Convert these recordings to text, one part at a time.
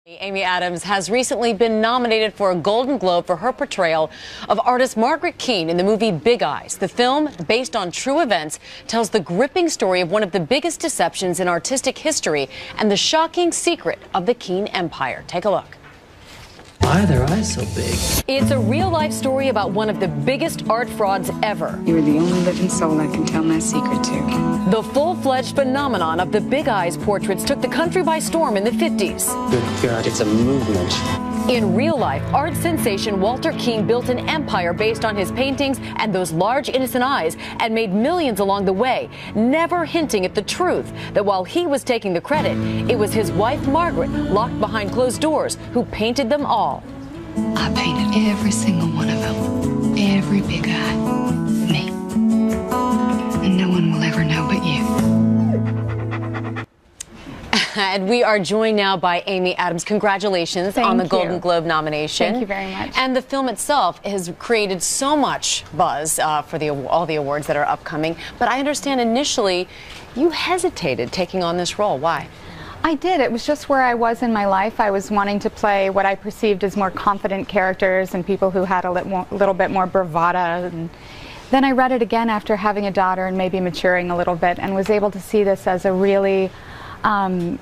Amy Adams has recently been nominated for a Golden Globe for her portrayal of artist Margaret Keane in the movie Big Eyes. The film, based on true events, tells the gripping story of one of the biggest deceptions in artistic history and the shocking secret of the Keane empire. Take a look. Why are their eyes so big? It's a real-life story about one of the biggest art frauds ever. You're the only living soul I can tell my secret to. The full-fledged phenomenon of the Big Eyes portraits took the country by storm in the 50s. Good God, it's a movement. In real life, art sensation Walter Keane built an empire based on his paintings and those large innocent eyes and made millions along the way, never hinting at the truth that while he was taking the credit, it was his wife Margaret, locked behind closed doors, who painted them all. I painted every single one of them. Every big eye. Me. And no one will ever know but you. And we are joined now by Amy Adams. Congratulations on the Golden Globe nomination. Thank you very much. And the film itself has created so much buzz for all the awards that are upcoming. But I understand initially you hesitated taking on this role. Why? I did. It was just where I was in my life. I was wanting to play what I perceived as more confident characters and people who had a little bit more bravado. And then I read it again after having a daughter and maybe maturing a little bit, and was able to see this as a really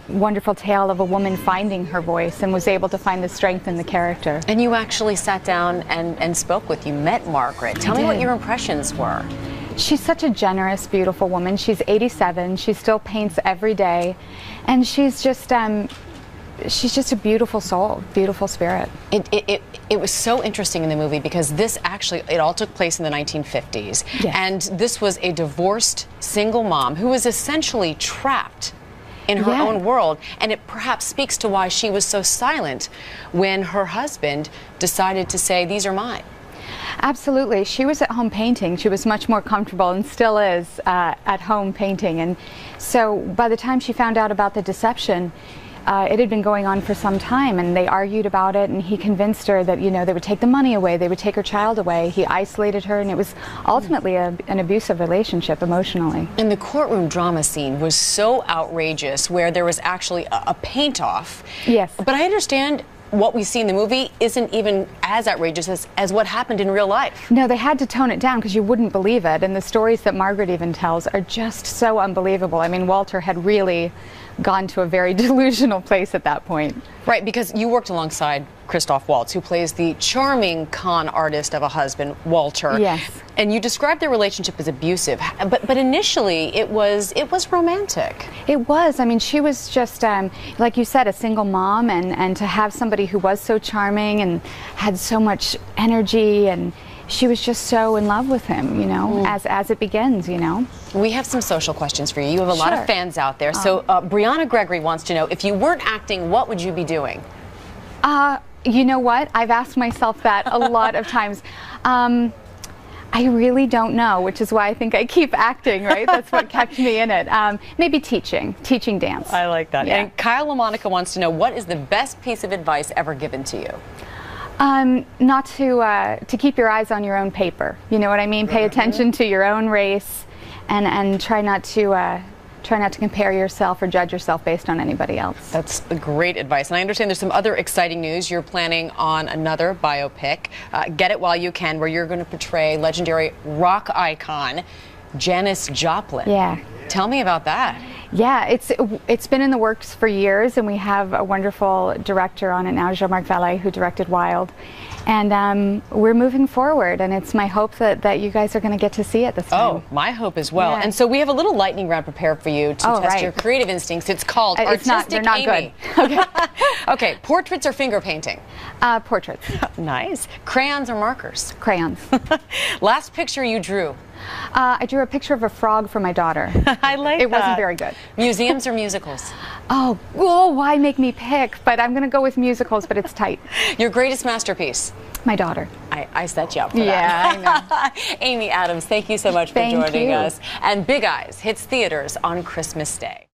wonderful tale of a woman finding her voice, and was able to find the strength in the character. And you actually sat down and spoke with, you met Margaret. Tell me what your impressions were. She's such a generous, beautiful woman. She's 87. She still paints every day, and she's just a beautiful soul, beautiful spirit. It was so interesting in the movie because it all took place in the 1950s. Yes. And this was a divorced single mom who was essentially trapped in her own world, and it perhaps speaks to why she was so silent when her husband decided to say, "These are mine." Absolutely. She was at home painting. She was much more comfortable, and still is, at home painting. And so by the time she found out about the deception, it had been going on for some time, and they argued about it, and he convinced her that, you know, they would take the money away, they would take her child away. He isolated her, and it was ultimately an abusive relationship emotionally. And the courtroom drama scene was so outrageous, where there was actually a paint-off. Yes. But I understand what we see in the movie isn't even as outrageous as what happened in real life. No, they had to tone it down because you wouldn't believe it, and the stories that Margaret even tells are just so unbelievable. I mean, Walter had really gone to a very delusional place at that point. Right, because you worked alongside Christoph Waltz, who plays the charming con artist of a husband, Walter. Yes. And you described their relationship as abusive, but initially it was romantic. It was. I mean, she was just, like you said, a single mom, and to have somebody who was so charming and had so much energy, and she was just so in love with him, you know, as it begins, you know. We have some social questions for you. You have a lot of fans out there. So Brianna Gregory wants to know, if you weren't acting, what would you be doing? You know what? I've asked myself that a lot of times. I really don't know, which is why I think I keep acting, right? That's what kept me in it. Maybe teaching dance. I like that. Yeah. And Kyle LaMonica wants to know, what is the best piece of advice ever given to you? Not to keep your eyes on your own paper. You know what I mean? Pay attention to your own race, and try not to compare yourself or judge yourself based on anybody else. That's great advice. And I understand there's some other exciting news. You're planning on another biopic, Get It While You Can, where you're going to portray legendary rock icon Janis Joplin. Yeah. Tell me about that. Yeah, it's been in the works for years, and we have a wonderful director on it now, Jean-Marc Vallée, who directed Wild. And we're moving forward, and it's my hope that you guys are going to get to see it this time. Oh, my hope as well. Yeah. And so we have a little lightning round prepared for you to test your creative instincts. It's called Artistic they're not Amy. good. Okay. Okay, portraits or finger painting? Portraits. Nice. Crayons or markers? Crayons. Last picture you drew? I drew a picture of a frog for my daughter. I like It wasn't very good. Museums or musicals? Oh, why make me pick? But I'm going to go with musicals, but it's tight. Your greatest masterpiece? My daughter. I set you up for that. Yeah, I know. Amy Adams, thank you so much for joining us. And Big Eyes hits theaters on Christmas Day.